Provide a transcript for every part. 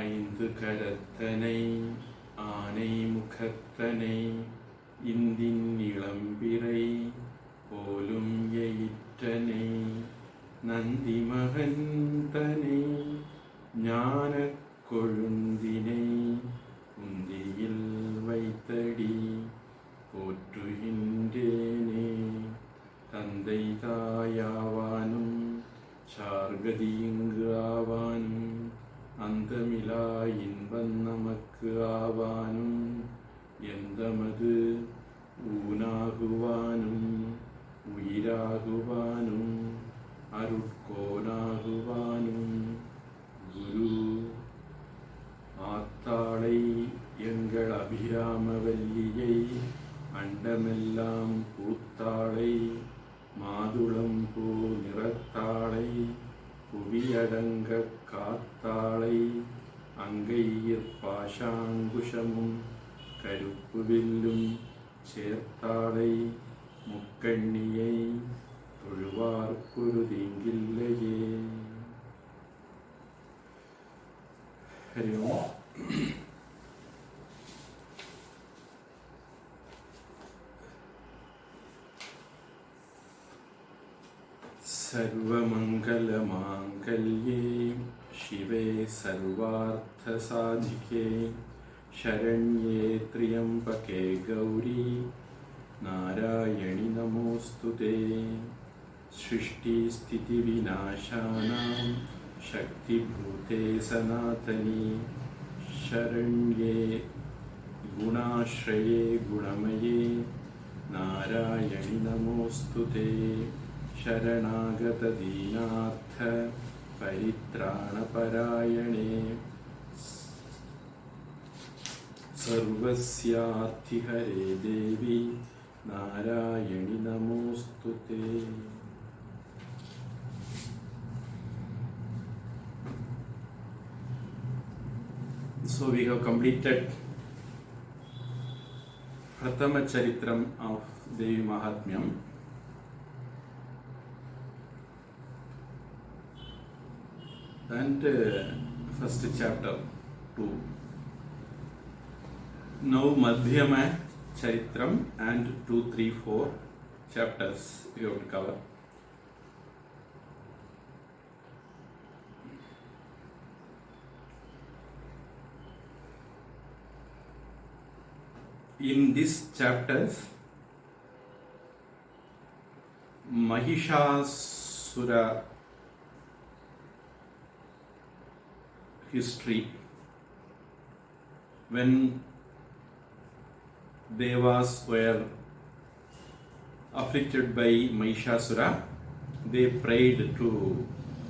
ஐந்து கடத்தனை ஆனை முகத்தனை இந்தின் இளம்பிறை போலும் எயிற்றனை நந்தி மகந்தனை ஞானக் கொழுந்தினை உந்தியில் வைத்தடி போற்றுகின்றேனே. தந்தை தாயாவானும் சார்கதி இங்கு ஆவானும் அந்தமிலா இன்பம் நமக்கு ஆவானும் எந்தமது ஊனாகுவானும் உயிராகுவானும் அருட்கோனாகுவானும் குரு ஆத்தாளை எங்கள் அபிராமவல்லியை அண்டமெல்லாம் பூத்தாளை மாதுளம் பூ நிறத்தாளை புவியடங்க காத்தாளை அங்கையிற் பாஷாங்குஷமும் கருப்பு வில்லும் சேர்த்தாளை முக்கண்ணியை தொழுவார்க்குரு தீங்கில்லையே. ஹரி ஓம். सर्वमङ्गलमाङ्गल्ये शिवे सर्वार्थसाधिके शरण्ये त्र्यम्बके गौरी नारायणि नमोऽस्तुते. सृष्टिस्थितिविनाशानां शक्तिभूते सनातनी शरण्ये गुणाश्रये गुणमये नारायणि नमोऽस्तुते. शरणागत दीनार्थ परित्राणपरायणे सर्वस्यार्थिहरे देवी नारायणि नमोऽस्तुते. So we have completed Prathama Charitram of Devi Mahatmyam. And first chapter 2. Now Madhyama Charitram and 2, 3, 4 chapters we have to cover. In these chapters, Mahishasura history, when Devas were afflicted by Mahishasura, they prayed to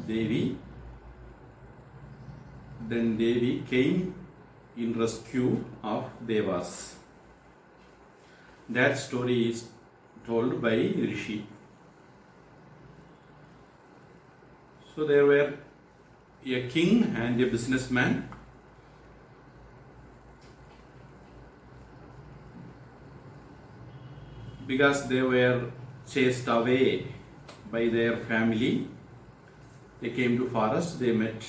Devi. Then Devi came in rescue of Devas. That story is told by Rishi. So there were a king and a businessman. Because they were chased away by their family, they came to forest. They met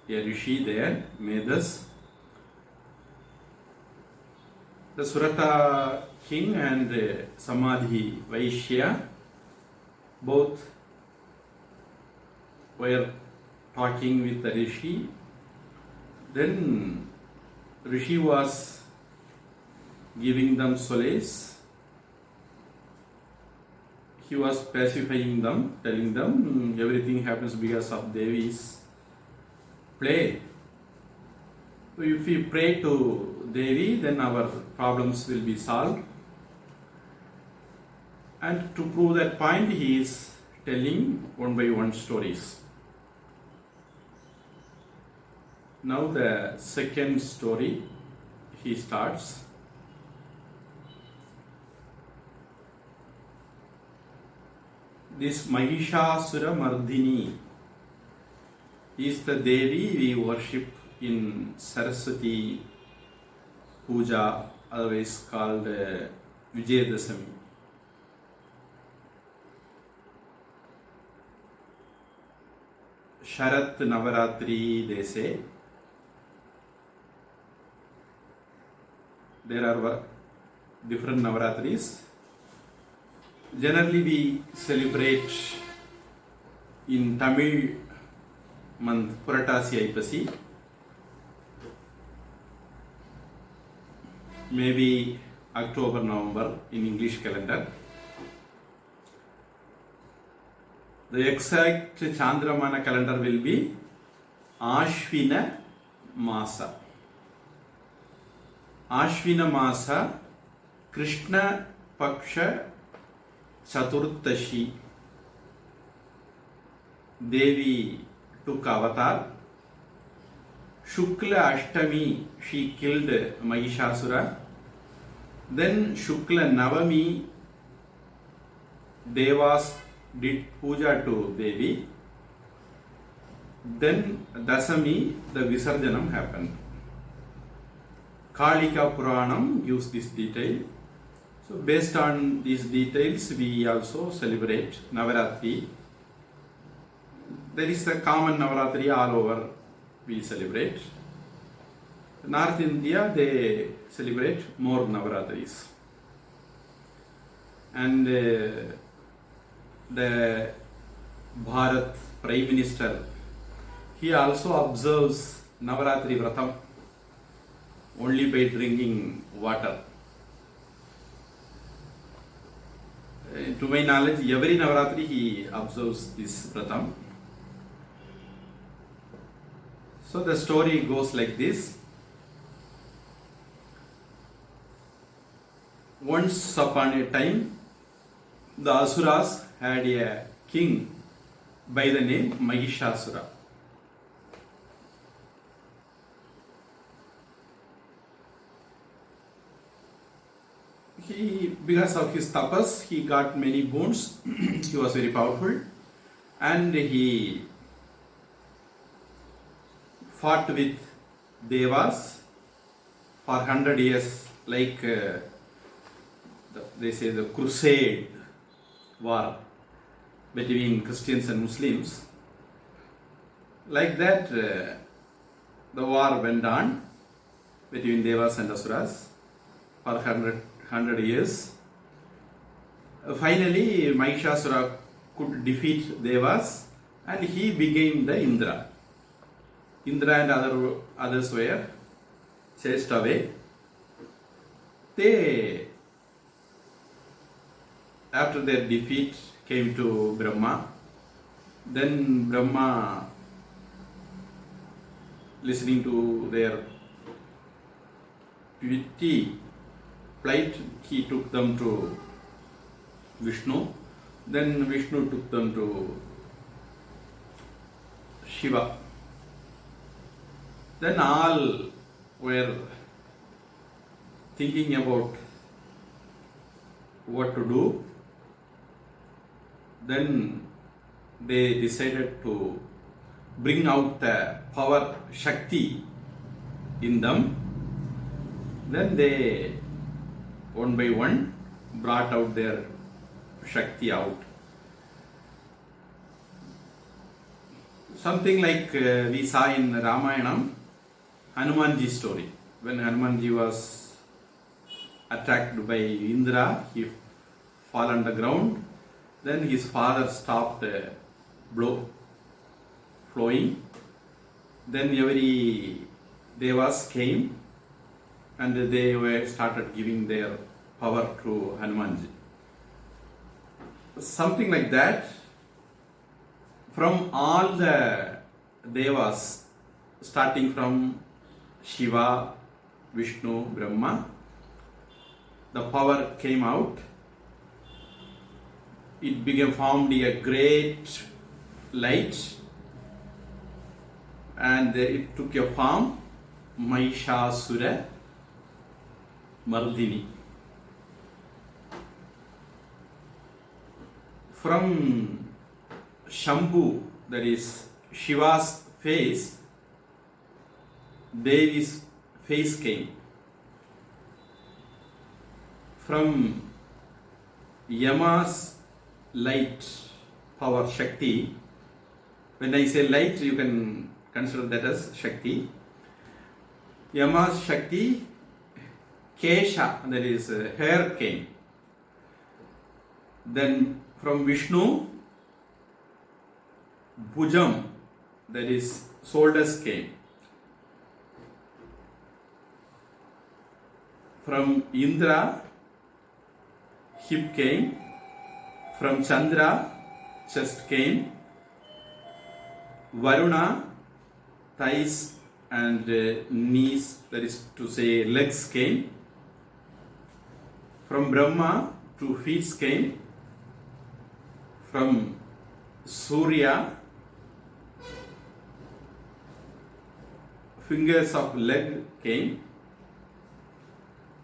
a rishi there, Medas. The Surata king and Samadhi Vaishya both were talking with the rishi. Then rishi was giving them solace. He was pacifying them, telling them everything happens because of Devi's play. So if we pray to Devi, then our problems will be solved. And to prove that point, he is telling one by one stories. Now the second story he starts. This Mahishasura Mardini is the Devi we worship in Saraswati Puja, otherwise called Vijayadasami. Sharat Navaratri, they say. There are different Navaratris. Generally, we celebrate in Tamil month Puratasi Aipasi. Maybe October, November in English calendar. The exact Chandramana calendar will be Ashvina Masa. Ashvina Masa, Krishna Paksha Chaturdashi. Devi took avatar. Shukla Ashtami, she killed Mahishasura. Then Shukla Navami, Devas did puja to Devi. Then Dasami, the Visarjanam happened. Kalika Puranam gives this detail. So based on these details, we also celebrate Navaratri. There is a common Navaratri all over we celebrate. North India, they celebrate more Navaratris. And the Bharat Prime Minister, he also observes Navaratri Vratam only by drinking water. To my knowledge, every Navaratri he observes this Vratam. So the story goes like this. Once upon a time, the Asuras had a king by the name Mahishasura. Because of his tapas, he got many boons. He was very powerful, and he fought with Devas for 100 years, like they say the crusade war between Christians and Muslims. Like that, the war went on between Devas and Asuras for 100 years. Finally, Mahishasura could defeat Devas and he became the Indra. Indra and others were chased away. They, after their defeat, came to Brahma. Then Brahma, listening to their pity, plight, he took them to Vishnu. Then Vishnu took them to Shiva. Then all were thinking about what to do. Then they decided to bring out the power Shakti in them. Then they, one by one, brought out their Shakti out. Something like we saw in Ramayanam, Hanumanji story. When Hanumanji was attacked by Indra, he fell on the ground. Then his father stopped the blow flowing. Then every Devas came and they started giving their power to Hanumanji. Something like that. From all the Devas, starting from Shiva, Vishnu, Brahma, the power came out. It became formed a great light, and it took a form, Mahishasura Mardini. From Shambhu, that is Shiva's face, Devi's face came. From Yama's light power Shakti, When I say light, you can consider that as Shakti. Yama's Shakti, Kesha, that is hair came. Then from Vishnu, Bhujam, that is shoulders came. From Indra, hip came. From Chandra, chest came. Varuna, thighs and knees, that is to say legs came. From Brahma, 2 feet came. From Surya, fingers of leg came.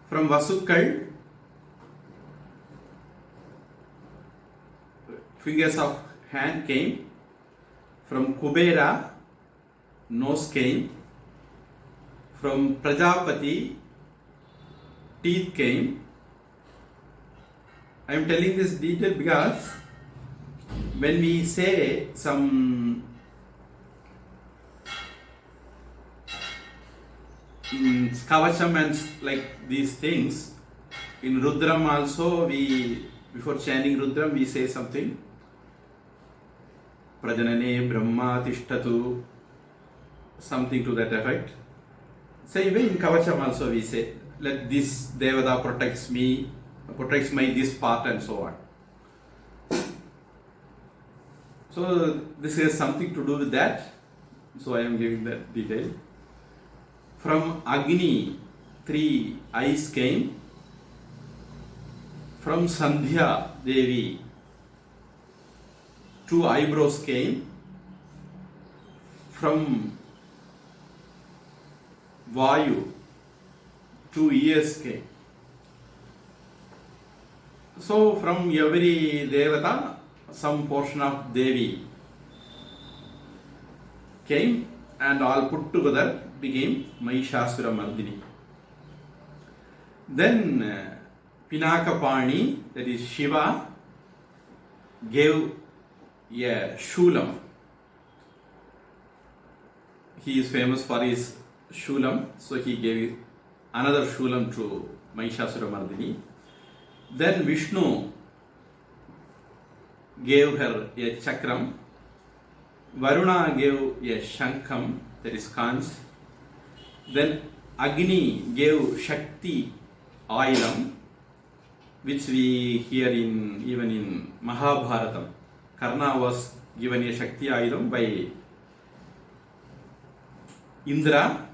From Vasukal, fingers of hand came. From Kubera, nose came. From Prajapati, teeth came. I am telling this detail because when we say some Kavacham and like these things, in Rudram also we, before chanting Rudram, we say something. Prajanane Brahma Tishtatu, something to that effect. Same way in Kavacham also we say, let this Devata protects me, protects my this part and so on. So this has something to do with that. So I am giving that detail. From Agni, 3 eyes came. From Sandhya Devi, 2 eyebrows came. From Vayu, 2 ears came. So from every Devata, some portion of Devi came and all put together became Mahishasura Mardini. Then Pinakapani, that is Shiva, gave a Shulam. He is famous for his Shulam, so he gave another Shulam to Mahishasura Mardini. Then Vishnu gave her a Chakram. Varuna gave a Shankam, that is Kans. Then Agni gave Shakti Ailam, which we hear even in Mahabharatam. Karna was given a Shakti Ailam by Indra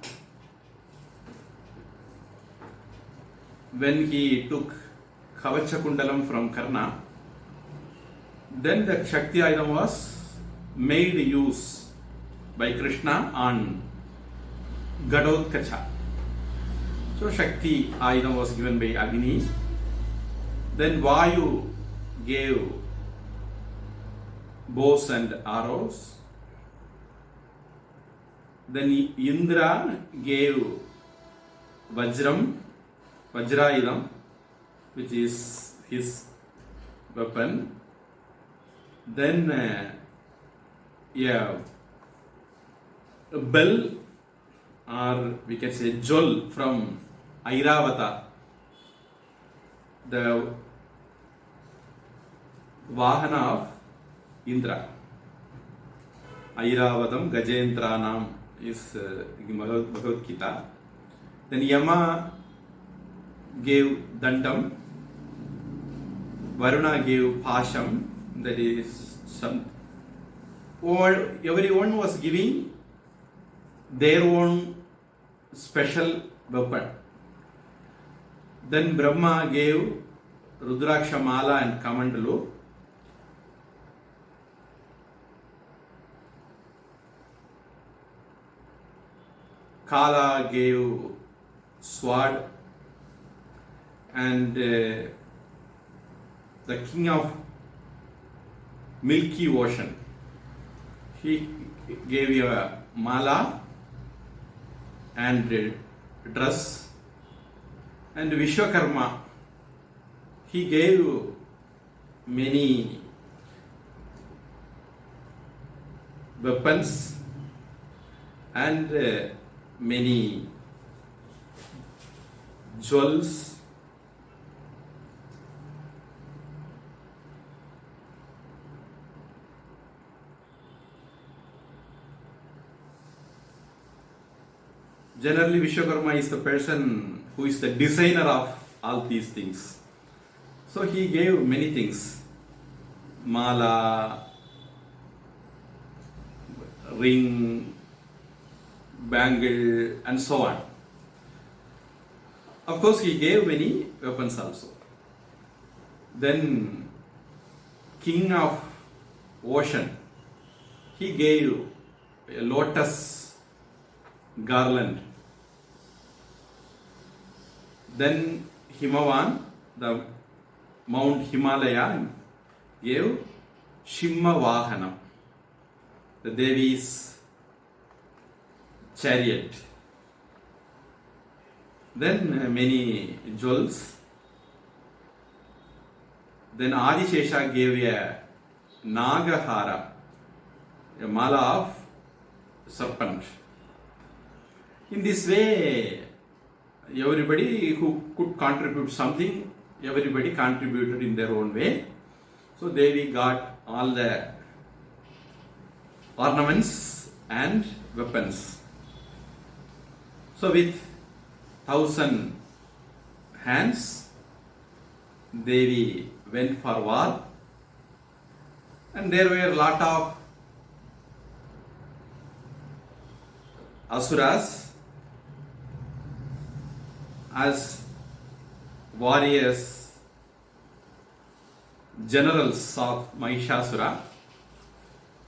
when he took Kavachakundalam from Karna. Then the Shakti Ailam was made use by Krishna on Gadotkacha. So Shakti Ailam was given by Agni. Then Vayu gave bows and arrows. Then Indra gave Vajrayidam, which is his weapon. Then a bell, or we can say Jol from Airavata, the Vahana of Indra. Airavatam Gajendranam is Bhagavad Gita. Then Yama gave Dandam. Varuna gave Pasham, that is some. Everyone was giving their own special weapon. Then Brahma gave Rudraksha Mala and Kamandalu. Kala gave sword, and the king of Milky Ocean, he gave a mala and dress. And Vishwakarma, he gave many weapons and many jewels. Generally, Vishwakarma is the person who is the designer of all these things. So he gave many things: mala, ring, bangle, and so on. Of course, he gave many weapons also. Then, king of ocean, he gave a lotus garland. Then Himavan, the Mount Himalaya, gave Shimma Vahanam, the Devi's chariot. Then many jewels. Then Adishesha gave a Nagahara, a mala of serpent. In this way, everybody who could contribute something, everybody contributed in their own way. So Devi got all the ornaments and weapons. So with 1,000 hands, Devi went for war, and there were a lot of asuras as warriors, generals of Mahishasura.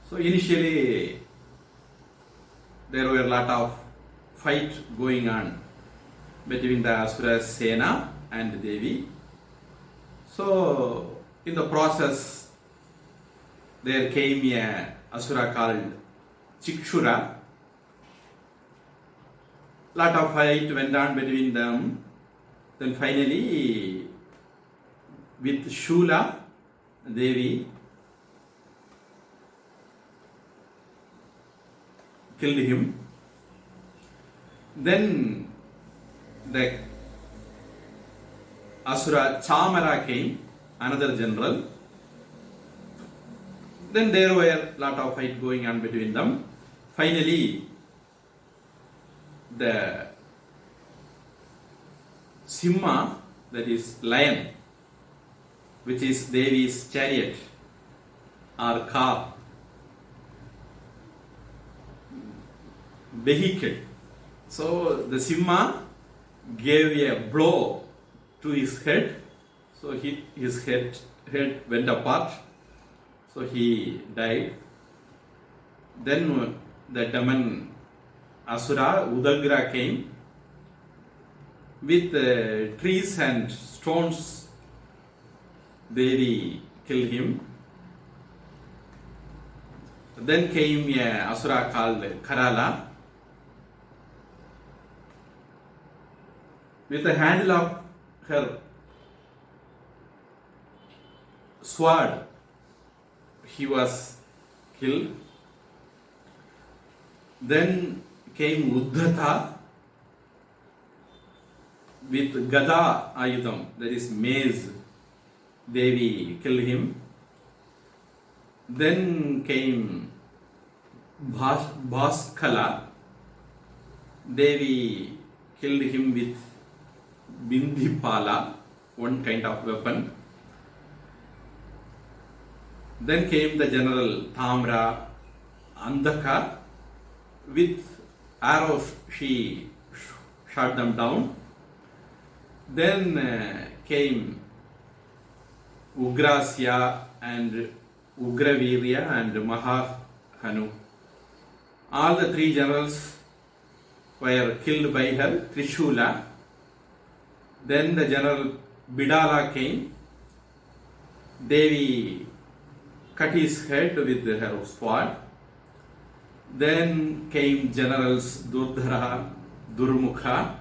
So initially there were a lot of fight going on between the Asura Sena and Devi. So in the process there came a Asura called Chikshura. Lot of fight went on between them. Then finally, with Shula, Devi killed him. Then the Asura Chamara came, another general. Then there were a lot of fight going on between them. Finally, the Simha, that is lion, which is Devi's chariot or car, vehicle. So the Simha gave a blow to his head, so his head went apart, so he died. Then the demon Asura Udagra came with trees and stones. Devi killed him. Then came a Asura called Karala. With the handle of her sword, he was killed. Then came Uddhata with Gada Ayudham, that is mace. Devi killed him. Then came Bhaskala. Devi killed him with Bindipala, one kind of weapon. Then came the general Tamra Andhaka. With arrows she shot them down. Then came Ugrasya and Ugravirya and Mahahanu. All the three generals were killed by her Trishula. Then the general Bidala came. Devi cut his head with her sword. Then came generals Durdhara, Durmukha.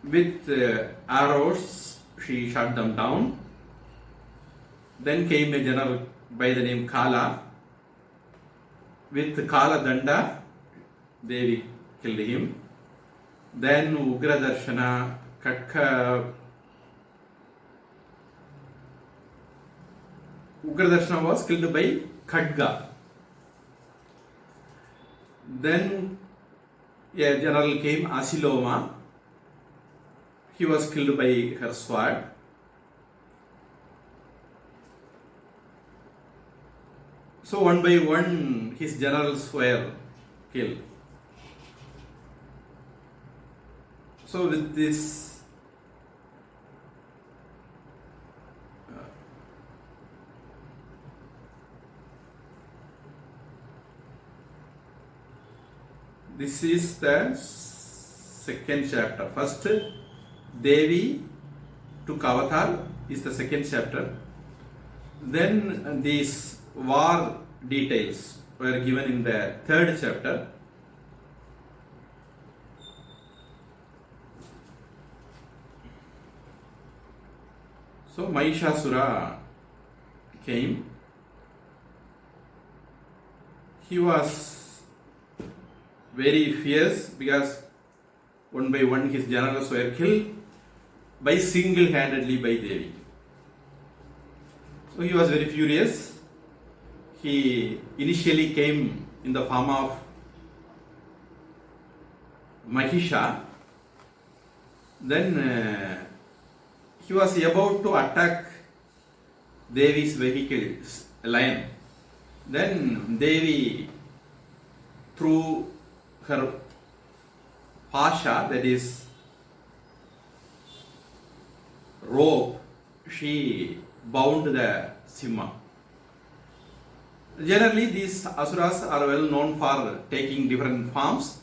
With arrows, she shot them down. Then came a general by the name Kala. with Kala Danda, Devi killed him. Then Ugradarshana, Ugradarshana was killed by Khadga. Then a general came, Asiloma. He was killed by her sword. So one by one his generals were killed. So with this this is the second chapter. First, Devi took avatar is the second chapter. Then these war details were given in the third chapter. So Mahishasura came. He was very fierce because one by one his generals were killed by single-handedly by Devi. So he was very furious. He initially came in the form of Mahisha. Then he was about to attack Devi's vehicle, lion. Then Devi, through her pasha, that is rope, she bound the Simha. Generally, these asuras are well known for taking different forms.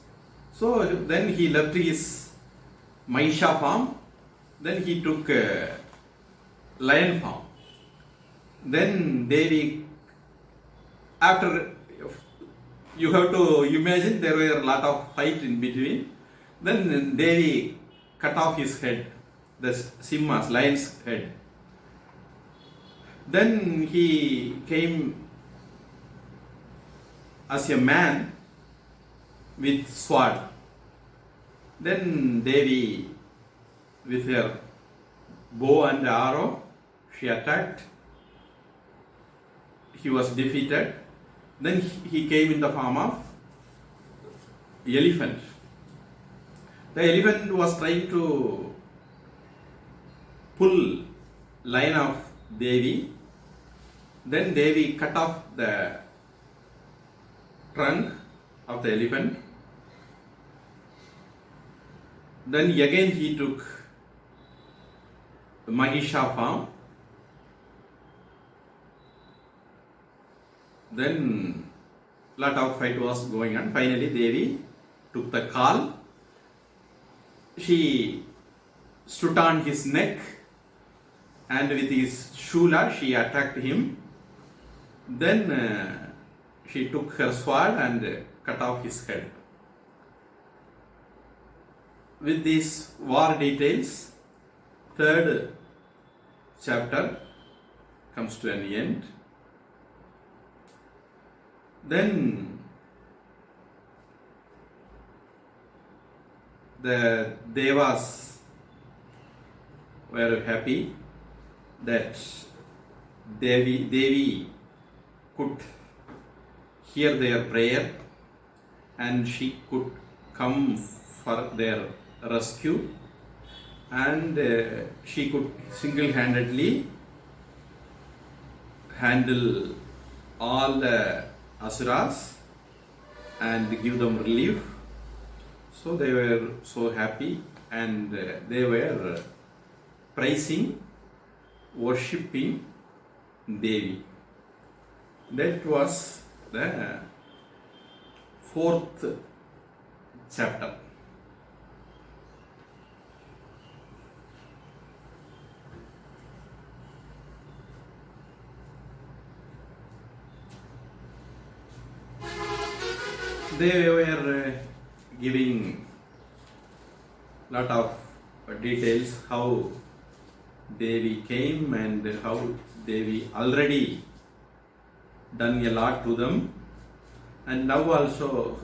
So then he left his Mahisha form. Then he took lion form. Then Devi, after, you have to imagine there were a lot of fight in between. Then Devi cut off his head, the Simha's, lion's head. Then he came as a man with sword. Then Devi, with her bow and arrow, she attacked. He was defeated. Then he came in the form of elephant. The elephant was trying to pull line of Devi. Then Devi cut off the trunk of the elephant. Then again he took the Mahisha form. Then lot of fight was going on. Finally Devi took the call. She stood on his neck and with his shula she attacked him. Then she took her sword and cut off his head. With these war details, third chapter comes to an end. Then the Devas were happy that Devi could hear their prayer and she could come for their rescue, and she could single-handedly handle all the asuras and give them relief. So they were so happy and they were praising, worshipping Devi. That was the fourth chapter. They were giving lot of details how Devi came and how Devi already done a lot to them, and now also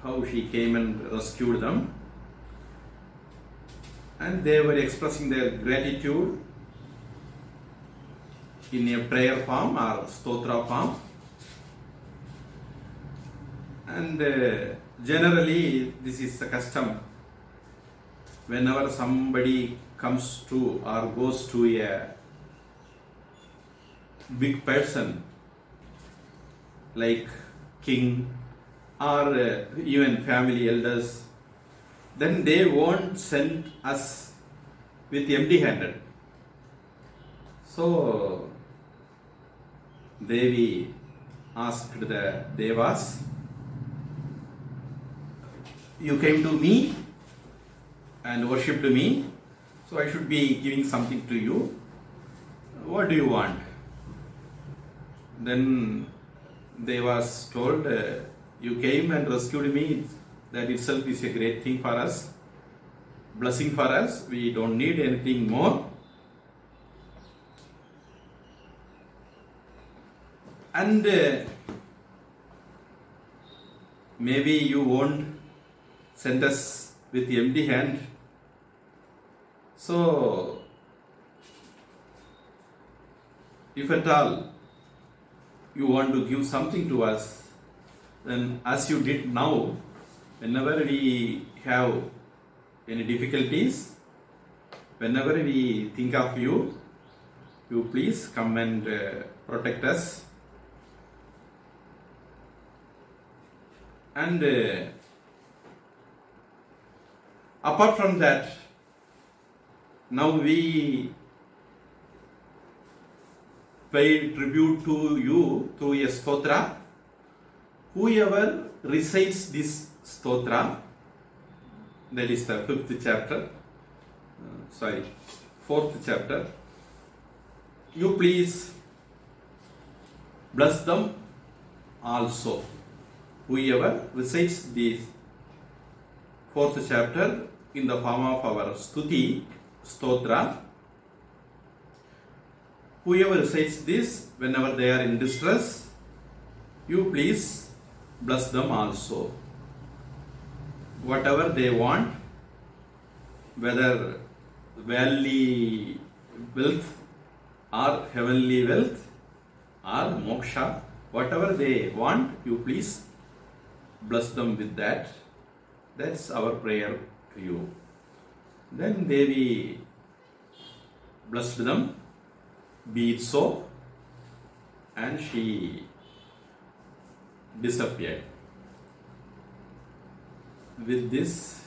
how she came and rescued them, and they were expressing their gratitude in a prayer form or stotra form. And generally this is the custom whenever somebody comes to or goes to a big person like king or even family elders, then they won't send us with empty handed. So Devi asked the Devas, you came to me and worshipped me, so I should be giving something to you. What do you want? Then Devas told, you came and rescued me, that itself is a great thing for us, blessing for us, we don't need anything more. And maybe you won't send us with the empty hand. So, if at all you want to give something to us, then as you did now, whenever we have any difficulties, whenever we think of you, you please come and protect us. And apart from that, now we pay tribute to you through a stotra. Whoever recites this stotra, that is the 5th chapter, 4th chapter, you please bless them also. Whoever recites this 4th chapter in the form of our stuti, stotra, whoever recites this whenever they are in distress, you please bless them also. Whatever they want, whether worldly wealth or heavenly wealth or moksha, whatever they want, you please bless them with that. That's our prayer to you. Then Devi blessed them, be it so, and she disappeared. With this,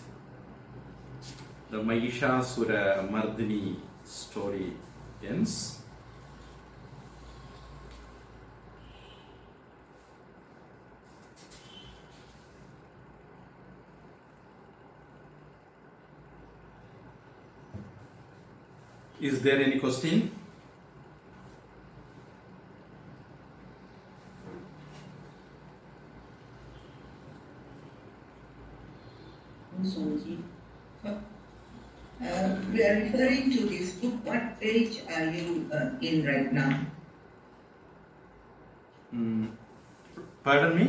the Mahishasura Mardini story ends. Is there any question? Swamiji. We are referring to this book. What page are you in right now? Pardon me?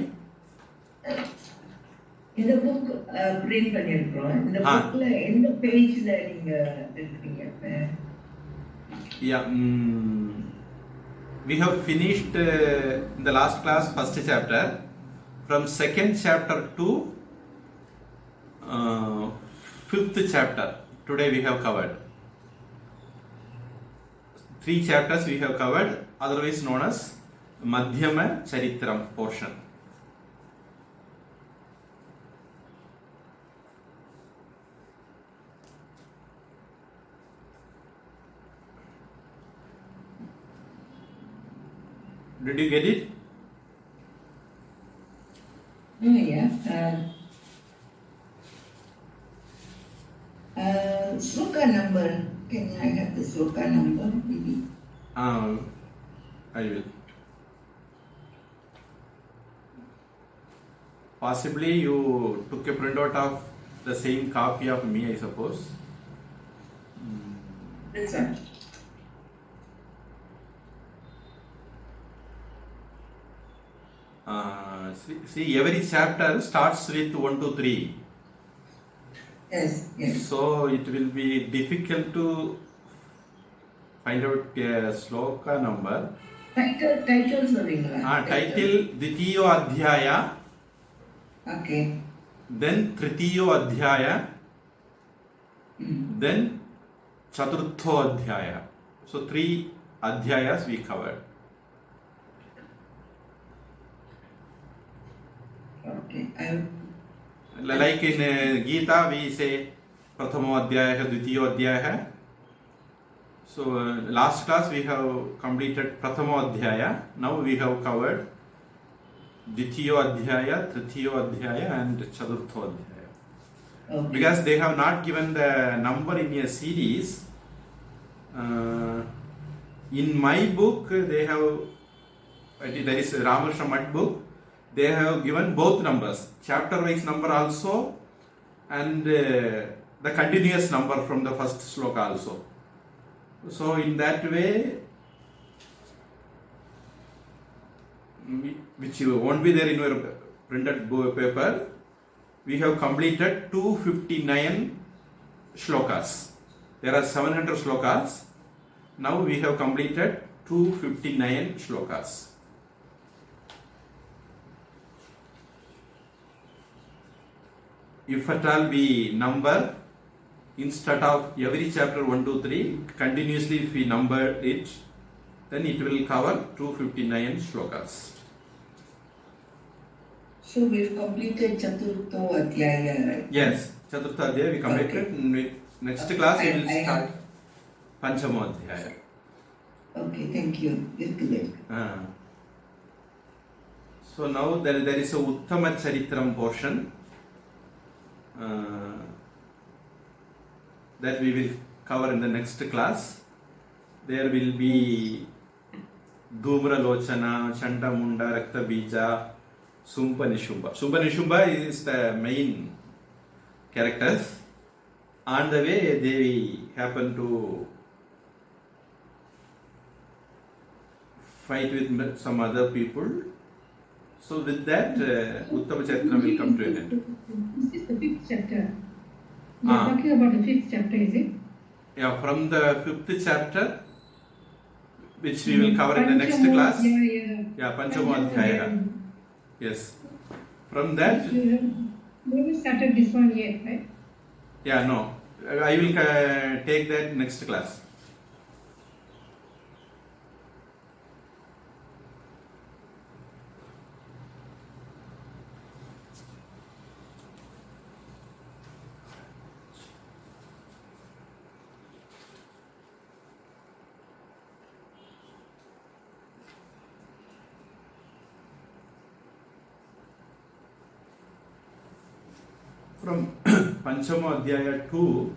இந்த book print பண்ணியிருக்கிறோம். இந்த புக்ல எந்த பேஜ்ல நீங்க இருக்கீங்க? Yeah, we have finished in the last class first chapter. From second chapter to 5th chapter. Today we have covered 3 chapters we have covered, otherwise known as Madhyama Charitram portion. Did you get it? Yeah. Sloka number. Can I have the sloka number, maybe? I will. Possibly you took a printout of the same copy of me, I suppose. That's right. See, every chapter starts with 1 to 3. Yes, yes. So it will be difficult to find out a sloka number. Title சொல்றீங்களா? Title Ditiyo Adhyaya, Okay. then Tritiyo Adhyaya, then Chaturtho Adhyaya. So 3 adhyayas we covered. Okay. Like in Gita we say Prathamo Adhyaya, Dvitiyo Adhyaya. So last class we have completed Prathamo Adhyaya. Now we have covered Dvitiyo Adhyaya, Tritiyo Adhyaya and Chaturtho Adhyaya. Okay. Because they have not given the number in a series. In my book they have, that is Ramakrishna Mutt book, they have given both numbers, chapter wise number also and the continuous number from the first sloka also. So in that way, which won't be there in your printed paper, we have completed 259 shlokas. There are 700 shlokas. Now we have completed 259 shlokas. If at all we number, instead of every chapter 1, 2, 3, continuously if we number it, then it will cover 259 shlokas. So we've completed Chaturtho Adhyaya, right? Yes, Chaturtha Adhyaya we completed. Okay. Next class we will I start Panchamo Adhyaya. Okay, thank you. Good. So now there is a Uttama Charitram portion that we will cover in the next class. There will be Dhumra Lochana, Chanda Munda, Rakta Bija, Sumpa Nishumba. Sumpa Nishumba is the main characters. On the way they happen to fight with some other people. So with that, Uttama Charitram will come to an end. This is the 5th chapter. You are talking about the 5th chapter, is it? Yeah, from the 5th chapter, which we will cover in the next class. Yeah, Panchamo Adhyaya. Yes. From that. You haven't started this one yet, right? Yeah, no. I will take that next class. From Panchamo Adhyaya 2,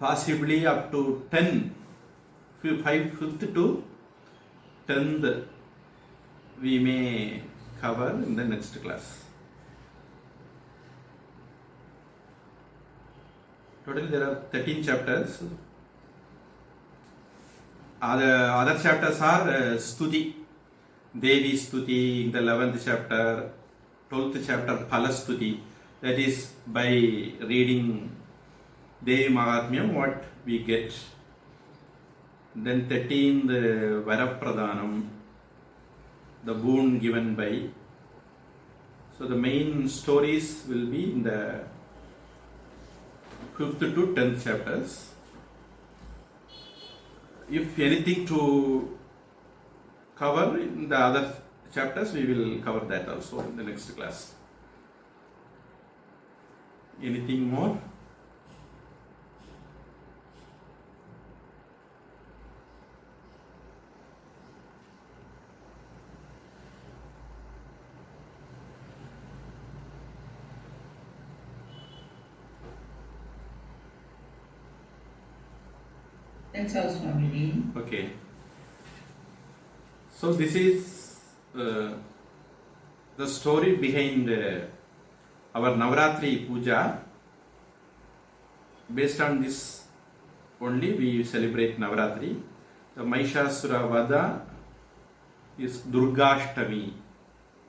possibly up to 10, 5th to 10th, we may cover in the next class. Total there are 13 chapters. Other chapters are Stuti. Devi Stuti in the 11th chapter, 12th chapter Phalastuti, that is by reading Devi Mahatmyam what we get. Then 13th Varapradhanam, the boon given by. So the main stories will be in the 5th to 10th chapters. If anything to cover in the other chapters, we will cover that also in the next class. Anything more? That's all, Swamiji. Okay. So this is the story behind our Navaratri Puja. Based on this only we celebrate Navaratri. The Mahishasura Vada is Durgashtami,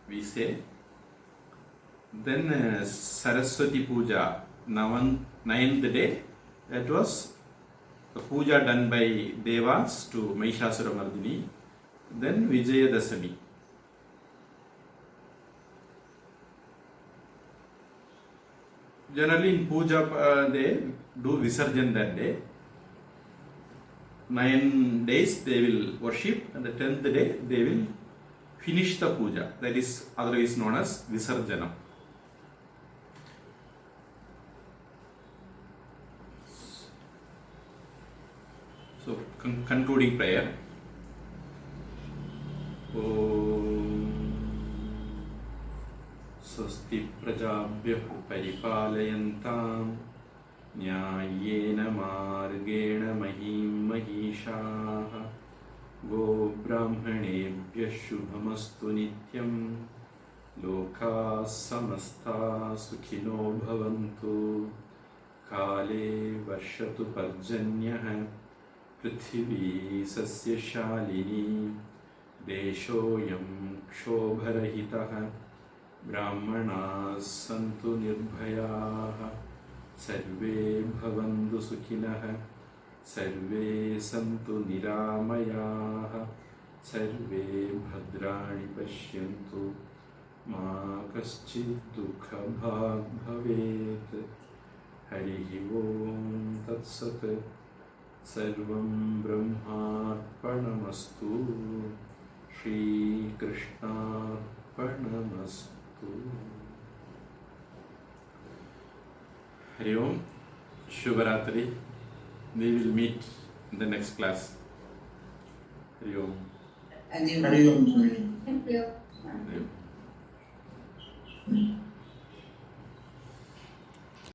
we say. Then Saraswati Puja, ninth day, that was the puja done by Devas to Mahishasura Mardini. Then Vijayadasami. Generally in puja they do Visarjan that day. 9 days they will worship, and the 10th day they will finish the puja. That is otherwise known as Visarjanam. So concluding prayer. स्वस्ति प्रजाभ्यः परिपालयन्तां न्याय्येन मार्गेण महीं महिषाः गोब्राह्मणेभ्यः शुभमस्तु नित्यं लोकाः समस्ताः सुखिनो भवन्तु काले वर्षतु पर्जन्यः पृथिवी सस्यशालिनी देशोऽयं क्षोभरहितः ब्राह्मणाः सन्तु निर्भयाः सर्वे भवन्तु सुखिनः सर्वे सन्तु निरामयाः सर्वे भद्राणि पश्यन्तु मा कश्चित् दुःखभाग् भवेत् हरिः ओम् तत्सत् सर्वं ब्रह्मार्पणमस्तु श्रीकृष्णार्पणमस्तु Hari Om, Shubharatri. We will meet in the next class. Hari Om. And you Hari Om. Thank you. Hari Om.